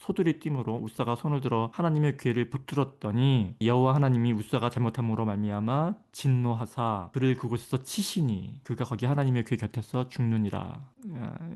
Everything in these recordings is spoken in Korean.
소들이 띠므로 우사가 손을 들어 하나님의 괴를 붙들었더니 여호와 하나님이 우사가 잘못함으로 말미암아 진노하사 그를 그곳에서 치시니 그가 거기 하나님의 괴 곁에서 죽느니라.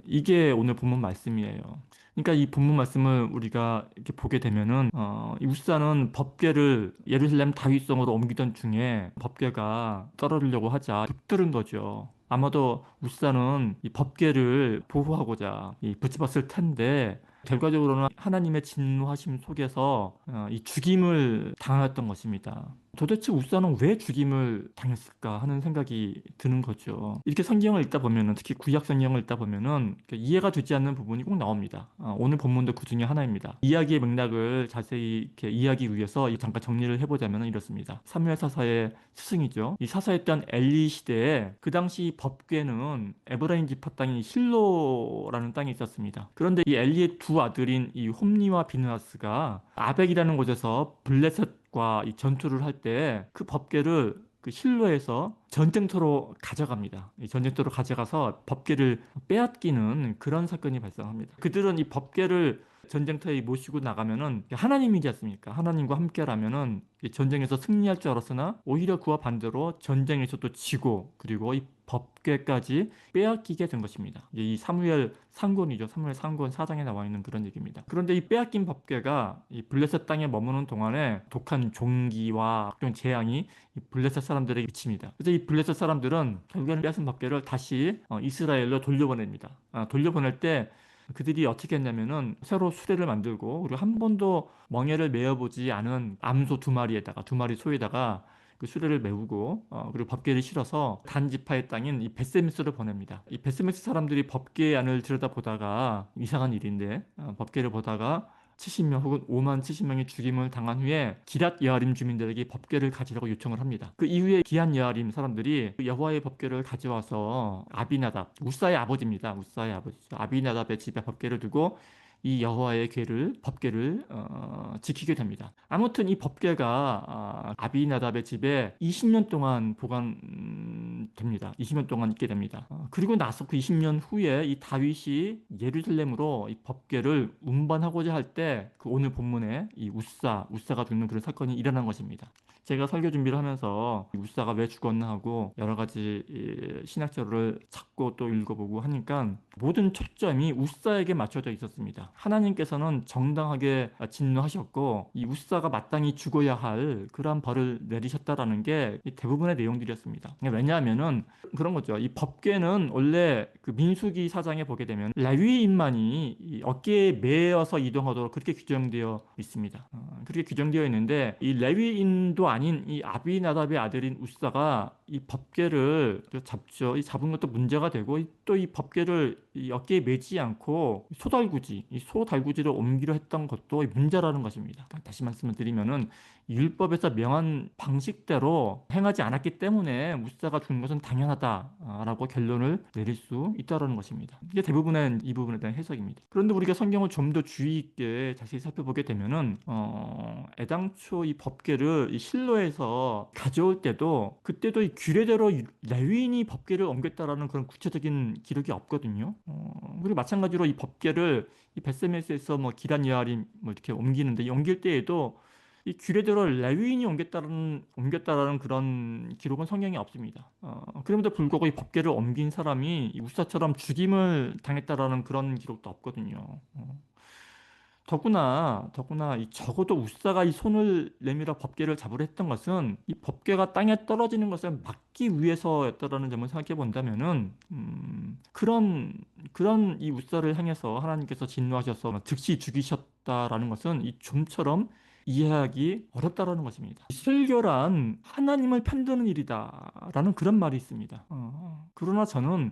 이게 오늘 본문 말씀이에요. 그러니까 이 본문 말씀을 우리가 이렇게 보게 되면은 이 우사는 법궤를 예루살렘 다윗성으로 옮기던 중에 법궤가 떨어지려고 하자 붙들은 거죠. 아마도 우사는 이 법궤를 보호하고자 붙잡았을 텐데 결과적으로는 하나님의 진노하심 속에서 이 죽임을 당하였던 것입니다. 도대체 우사는 왜 죽임을 당했을까 하는 생각이 드는 거죠. 이렇게 성경을 읽다 보면은, 특히 구약 성경을 읽다 보면은 이해가 되지 않는 부분이 꼭 나옵니다. 오늘 본문도 그 중에 하나입니다. 이야기의 맥락을 자세히 이렇게 이해하기 위해서 잠깐 정리를 해보자면 이렇습니다. 사무엘 사사의 스승이죠. 이 사사였던 엘리 시대에 그 당시 법궤는 에브라임 지파 땅인 실로라는 땅에 있었습니다. 그런데 이 엘리의 두 아들인 이 홈리와 비느하스가 아벡이라는 곳에서 블레셋과 이 전투를 할 때 그 법궤를 그 실로에서 전쟁터로 가져갑니다. 이 전쟁터로 가져가서 법궤를 빼앗기는 그런 사건이 발생합니다. 그들은 이 법궤를 전쟁터에 모시고 나가면은 하나님이지 않습니까? 하나님과 함께라면은 이 전쟁에서 승리할 줄 알았으나 오히려 그와 반대로 전쟁에서 또 지고 그리고 이 법궤까지 빼앗기게 된 것입니다. 이제 이 사무엘 상권이죠. 사무엘 상권 4장에 나와 있는 그런 얘기입니다. 그런데 이 빼앗긴 법궤가 이 블레셋 땅에 머무는 동안에 독한 종기와 각종 재앙이 이 블레셋 사람들에게 미칩니다. 그래서 이 블레셋 사람들은 결국에는 빼앗은 법궤를 다시 이스라엘로 돌려보냅니다. 돌려보낼 때 그들이 어떻게 했냐면은 새로 수레를 만들고 그리고 한 번도 멍에를 메어보지 않은 암소 두 마리에다가 두 마리 소에다가 그 수레를 메우고 그리고 법궤를 실어서 단 지파의 땅인 이 베세메스를 보냅니다. 이 베세메스 사람들이 법궤 안을 들여다보다가 이상한 일인데 법궤를 보다가 70명 혹은 5만 70명이 죽임을 당한 후에 기랏 여아림 주민들에게 법궤를 가지라고 요청을 합니다. 그 이후에 기한 여아림 사람들이 그 여호와의 법궤를 가져와서 아비나답, 우사의 아버지입니다. 우사의 아버지죠. 아비나답의 집에 법궤를 두고 이 여호와의 법궤를 지키게 됩니다. 아무튼 이 법궤가 아비나답의 집에 20년 동안 보관됩니다. 20년 동안 있게 됩니다. 그리고 나서 그 20년 후에 이 다윗이 예루살렘으로 이 법궤를 운반하고자 할 때 그 오늘 본문에 이 우사가 죽는 그런 사건이 일어난 것입니다. 제가 설교 준비를 하면서 이 우사가 왜 죽었나 하고 여러 가지 이 신학 자료를 찾고 또 읽어보고 하니까 모든 초점이 우사에게 맞춰져 있었습니다. 하나님께서는 정당하게 진노하셨고 이 우사가 마땅히 죽어야 할 그러한 벌을 내리셨다라는 게 대부분의 내용들이었습니다. 왜냐하면은 그런 거죠. 이 법궤는 원래 그 민수기 4장에 보게 되면 레위인만이 이 어깨에 매어서 이동하도록 그렇게 규정되어 있습니다. 그렇게 규정되어 있는데 이 레위인도 아닌 이 아비나답의 아들인 우사가 이 법궤를 잡죠. 이 잡은 것도 문제가 되고 또 이 법궤를 이 어깨에 매지 않고 이 소달구지를 옮기려 했던 것도 문제라는 것입니다. 다시 말씀을 드리면은 율법에서 명한 방식대로 행하지 않았기 때문에 우사가 죽는 것은 당연하다라고 결론을 내릴 수 있다는 것입니다. 이게 대부분의 이 부분에 대한 해석입니다. 그런데 우리가 성경을 좀 더 주의 있게 자세히 살펴보게 되면은 애당초 이 법궤를 이 실로에서 가져올 때도 그때도 이 규례대로 레위인이 법궤를 옮겼다라는 그런 구체적인 기록이 없거든요. 그리고 마찬가지로 이 법궤를 이 벳세메스에서 뭐 기란 여아림 뭐 이렇게 옮기는데 이 옮길 때에도 이 규례대로 레위인이 옮겼다라는 그런 기록은 성경에 없습니다. 그럼에도 불구하고 이 법궤를 옮긴 사람이 이 우사처럼 죽임을 당했다라는 그런 기록도 없거든요. 더구나 이 적어도 우사가 이 손을 내밀어 법궤를 잡으려 했던 것은 이 법궤가 땅에 떨어지는 것을 막기 위해서였다라는 점을 생각해 본다면은 그런 이 우사를 향해서 하나님께서 진노하셔서 즉시 죽이셨다라는 것은 이 좀처럼 이해하기 어렵다라는 것입니다. 설교란 하나님을 편드는 일이다라는 그런 말이 있습니다. 그러나 저는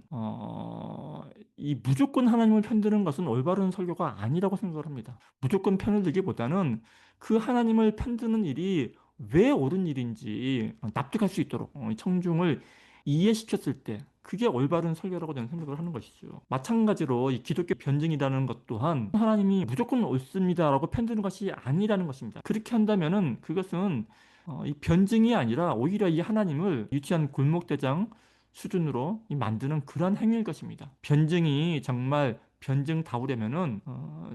이 무조건 하나님을 편드는 것은 올바른 설교가 아니라고 생각을 합니다. 무조건 편을 들기보다는 그 하나님을 편드는 일이 왜 옳은 일인지 납득할 수 있도록 이 청중을 이해시켰을 때 그게 올바른 설교라고 저는 생각을 하는 것이죠. 마찬가지로 이 기독교 변증이라는 것 또한 하나님이 무조건 옳습니다라고 편드는 것이 아니라는 것입니다. 그렇게 한다면은 그것은 이 변증이 아니라 오히려 이 하나님을 유치한 골목대장 수준으로 만드는 그러한 행위일 것입니다. 변증이 정말 변증 다우려면은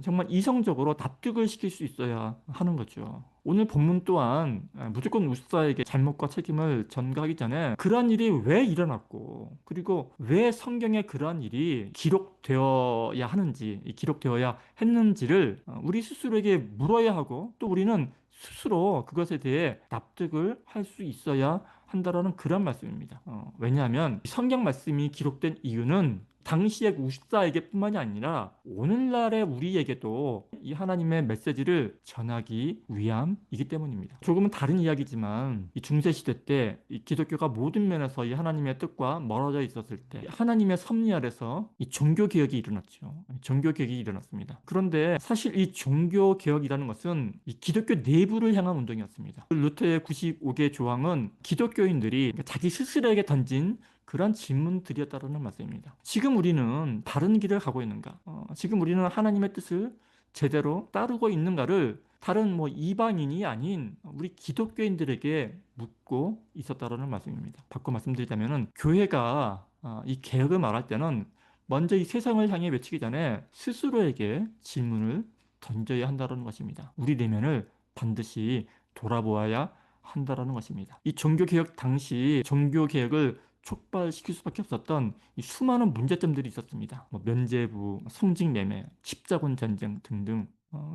정말 이성적으로 납득을 시킬 수 있어야 하는 거죠. 오늘 본문 또한 무조건 우사에게 잘못과 책임을 전가하기 전에 그러한 일이 왜 일어났고 그리고 왜 성경에 그러한 일이 기록되어야 하는지 기록되어야 했는지를 우리 스스로에게 물어야 하고 또 우리는 스스로 그것에 대해 납득을 할 수 있어야 한다라는 그런 말씀입니다. 왜냐하면 성경 말씀이 기록된 이유는 당시의 우사에게 뿐만이 아니라 오늘날의 우리에게도 이 하나님의 메시지를 전하기 위함이기 때문입니다. 조금은 다른 이야기지만 이 중세시대 때 이 기독교가 모든 면에서 이 하나님의 뜻과 멀어져 있었을 때 하나님의 섭리 아래서 이 종교개혁이 일어났죠. 종교개혁이 일어났습니다. 그런데 사실 이 종교개혁이라는 것은 이 기독교 내부를 향한 운동이었습니다. 루터의 95개 조항은 기독교인들이 자기 스스로에게 던진 그런 질문들이었다는 말씀입니다. 지금 우리는 다른 길을 가고 있는가? 지금 우리는 하나님의 뜻을 제대로 따르고 있는가를 다른 뭐 이방인이 아닌 우리 기독교인들에게 묻고 있었다는 말씀입니다. 바꿔 말씀드리자면은 교회가 이 개혁을 말할 때는 먼저 이 세상을 향해 외치기 전에 스스로에게 질문을 던져야 한다는 것입니다. 우리 내면을 반드시 돌아보아야 한다는 것입니다. 이 종교개혁 당시 종교개혁을 촉발시킬 수밖에 없었던 이 수많은 문제점들이 있었습니다. 뭐 면죄부, 성직매매, 십자군 전쟁 등등.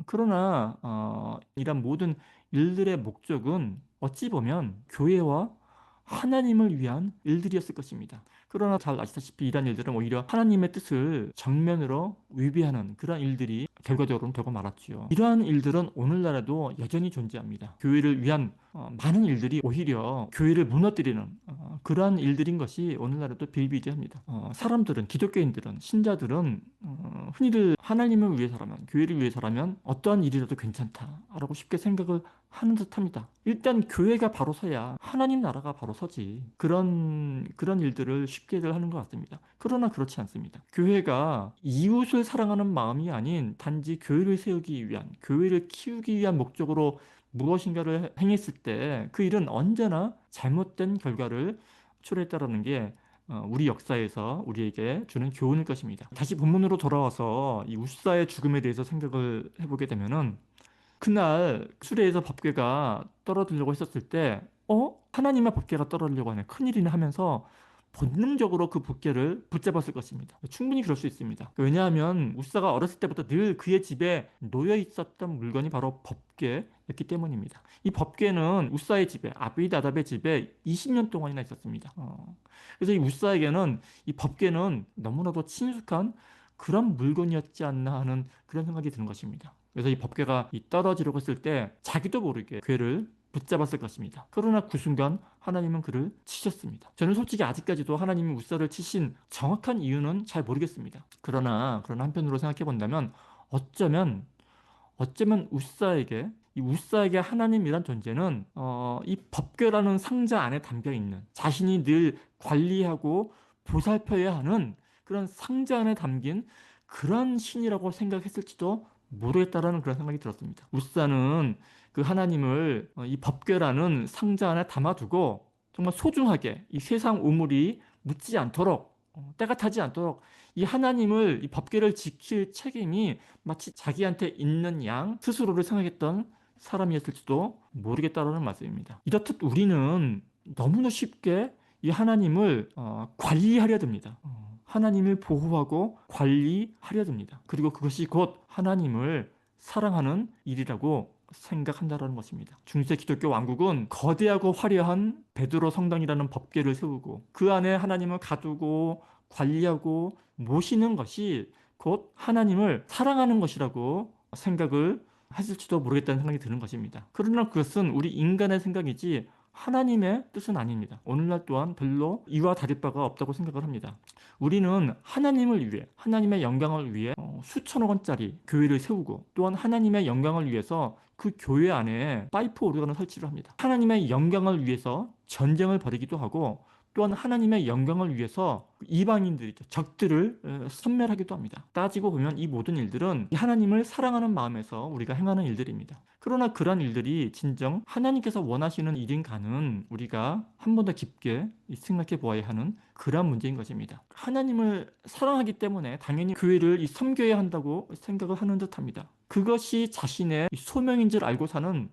그러나 이런 모든 일들의 목적은 어찌 보면 교회와 하나님을 위한 일들이었을 것입니다. 그러나 잘 아시다시피 이런 일들은 오히려 하나님의 뜻을 정면으로 위배하는 그런 일들이 결과적으로는 되고 말았지요. 이러한 일들은 오늘날에도 여전히 존재합니다. 교회를 위한 많은 일들이 오히려 교회를 무너뜨리는 그러한 일들인 것이 오늘날에도 비일비재합니다. 사람들은 기독교인들은 신자들은 흔히들 하나님을 위해서라면 교회를 위해서라면 어떠한 일이라도 괜찮다라고 쉽게 생각을 하는 듯합니다. 일단 교회가 바로 서야 하나님 나라가 바로 서지. 그런 일들을 쉽게들 하는 것 같습니다. 그러나 그렇지 않습니다. 교회가 이웃을 사랑하는 마음이 아닌 단지 교회를 세우기 위한, 교회를 키우기 위한 목적으로 무엇인가를 행했을 때 그 일은 언제나 잘못된 결과를 초래했다라는 게 우리 역사에서 우리에게 주는 교훈일 것입니다. 다시 본문으로 돌아와서 이 우사의 죽음에 대해서 생각을 해보게 되면은 그날 수레에서 법궤가 떨어지려고 했었을 때, 하나님의 법궤가 떨어지려고 하네. 큰일이네 하면서 본능적으로 그 법궤를 붙잡았을 것입니다. 충분히 그럴 수 있습니다. 왜냐하면 우사가 어렸을 때부터 늘 그의 집에 놓여 있었던 물건이 바로 법궤였기 때문입니다. 이 법궤는 우사의 집에, 아비나답의 집에 20년 동안이나 있었습니다. 그래서 이 우사에게는 이 법궤는 너무나도 친숙한 그런 물건이었지 않나 하는 그런 생각이 드는 것입니다. 그래서 이 법궤가 떨어지려고 했을 때 자기도 모르게 궤를 붙잡았을 것입니다. 그러나 그 순간 하나님은 그를 치셨습니다. 저는 솔직히 아직까지도 하나님이 우사를 치신 정확한 이유는 잘 모르겠습니다. 그러나 한편으로 생각해 본다면 어쩌면 이 우사에게 하나님이란 존재는 이 법궤라는 상자 안에 담겨 있는 자신이 늘 관리하고 보살펴야 하는 그런 상자 안에 담긴 그런 신이라고 생각했을지도 모르겠다라는 그런 생각이 들었습니다. 우사는 그 하나님을 이 법궤라는 상자 안에 담아두고 정말 소중하게 이 세상 우물이 묻지 않도록 때가 타지 않도록 이 하나님을 이 법궤를 지킬 책임이 마치 자기한테 있는 양 스스로를 생각했던 사람이었을지도 모르겠다라는 말씀입니다. 이렇듯 우리는 너무나 쉽게 이 하나님을 관리하려 듭니다. 하나님을 보호하고 관리하려 듭니다. 그리고 그것이 곧 하나님을 사랑하는 일이라고 생각한다라는 것입니다. 중세 기독교 왕국은 거대하고 화려한 베드로 성당이라는 법궤를 세우고 그 안에 하나님을 가두고 관리하고 모시는 것이 곧 하나님을 사랑하는 것이라고 생각을 했을지도 모르겠다는 생각이 드는 것입니다. 그러나 그것은 우리 인간의 생각이지 하나님의 뜻은 아닙니다. 오늘날 또한 별로 이와 다를 바가 없다고 생각을 합니다. 우리는 하나님을 위해, 하나님의 영광을 위해 수천억 원짜리 교회를 세우고 또한 하나님의 영광을 위해서 그 교회 안에 파이프 오르간을 설치를 합니다. 하나님의 영광을 위해서 전쟁을 벌이기도 하고 또한 하나님의 영광을 위해서 이방인들이죠. 적들을 섬멸하기도 합니다. 따지고 보면 이 모든 일들은 하나님을 사랑하는 마음에서 우리가 행하는 일들입니다. 그러나 그러한 일들이 진정 하나님께서 원하시는 일인가는 우리가 한 번 더 깊게 생각해 보아야 하는 그러한 문제인 것입니다. 하나님을 사랑하기 때문에 당연히 교회를 섬겨야 한다고 생각을 하는 듯합니다. 그것이 자신의 소명인 줄 알고 사는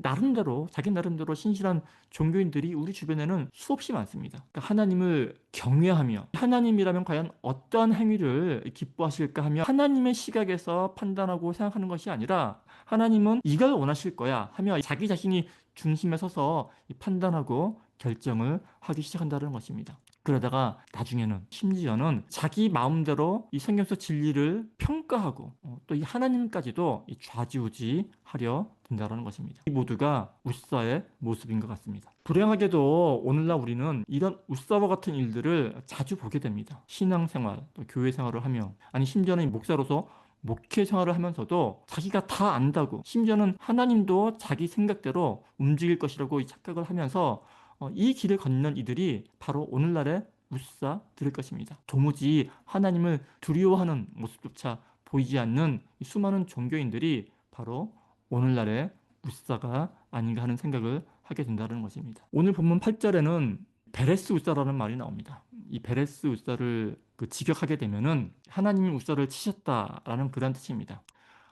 나름대로 자기 나름대로 신실한 종교인들이 우리 주변에는 수없이 많습니다. 그러니까 하나님을 경외하며 하나님이라면 과연 어떠한 행위를 기뻐하실까 하며 하나님의 시각에서 판단하고 생각하는 것이 아니라 하나님은 이걸 원하실 거야 하며 자기 자신이 중심에 서서 판단하고 결정을 하기 시작한다는 것입니다. 그러다가 나중에는 심지어는 자기 마음대로 이 성경서 진리를 평가하고 또 이 하나님까지도 좌지우지하려 든다는 것입니다. 이 모두가 웃사의 모습인 것 같습니다. 불행하게도 오늘날 우리는 이런 웃사와 같은 일들을 자주 보게 됩니다. 신앙생활, 또 교회 생활을 하며 아니 심지어는 목사로서 목회 생활을 하면서도 자기가 다 안다고 심지어는 하나님도 자기 생각대로 움직일 것이라고 착각을 하면서 이 길을 걷는 이들이 바로 오늘날의 웃사들일 것입니다. 도무지 하나님을 두려워하는 모습조차 보이지 않는 이 수많은 종교인들이 바로 오늘날의 웃사가 아닌가 하는 생각을 하게 된다는 것입니다. 오늘 본문 8절에는 베레스 웃사라는 말이 나옵니다. 이 베레스 웃사를 직역하게 되면은 하나님이 웃사를 치셨다라는 그런 뜻입니다.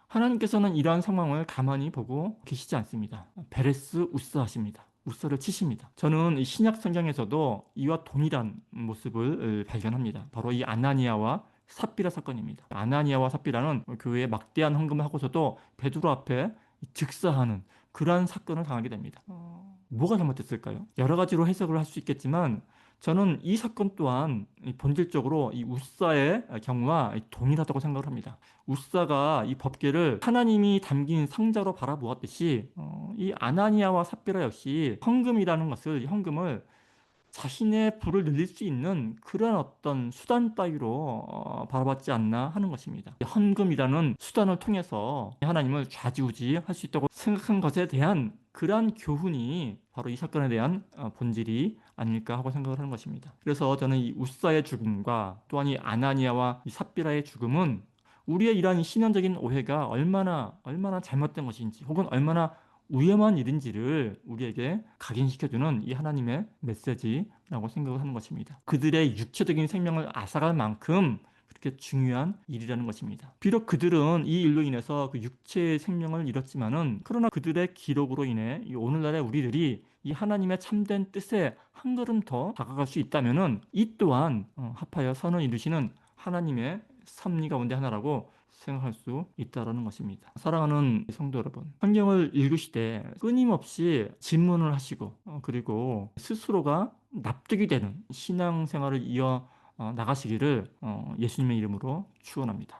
하나님께서는 이러한 상황을 가만히 보고 계시지 않습니다. 베레스 웃사하십니다. 웃사를 치십니다. 저는 이 신약 성경에서도 이와 동일한 모습을 발견합니다. 바로 이 아나니아와 삽비라 사건입니다. 아나니아와 삽비라는 교회에 막대한 헌금을 하고서도 베드로 앞에 즉사하는 그러한 사건을 당하게 됩니다. 뭐가 잘못됐을까요? 여러 가지로 해석을 할 수 있겠지만 저는 이 사건 또한 본질적으로 이 웃사의 경우와 동일하다고 생각을 합니다. 웃사가 이 법궤를 하나님이 담긴 상자로 바라보았듯이 이 아나니아와 삽비라 역시 헌금을 자신의 부를 늘릴 수 있는 그런 어떤 수단 따위로 바라봤지 않나 하는 것입니다. 헌금이라는 수단을 통해서 하나님을 좌지우지할 수 있다고 생각한 것에 대한 그러한 교훈이 바로 이 사건에 대한 본질이 아닐까 하고 생각을 하는 것입니다. 그래서 저는 이 웃사의 죽음과 또한 이 아나니아와 이 삽비라의 죽음은 우리의 이러한 신앙적인 오해가 얼마나 잘못된 것인지 혹은 얼마나 위험한 일인지를 우리에게 각인시켜주는 이 하나님의 메시지라고 생각을 하는 것입니다. 그들의 육체적인 생명을 앗아갈 만큼 그렇게 중요한 일이라는 것입니다. 비록 그들은 이 일로 인해서 그 육체의 생명을 잃었지만은 그러나 그들의 기록으로 인해 이 오늘날의 우리들이 이 하나님의 참된 뜻에 한 걸음 더 다가갈 수 있다면은 이 또한 합하여 선을 이루시는 하나님의 섭리 가운데 하나라고 생각할 수 있다는 것입니다. 사랑하는 성도 여러분, 성경을 읽으시되 끊임없이 질문을 하시고 그리고 스스로가 납득이 되는 신앙생활을 이어 나가시기를 예수님의 이름으로 축원합니다.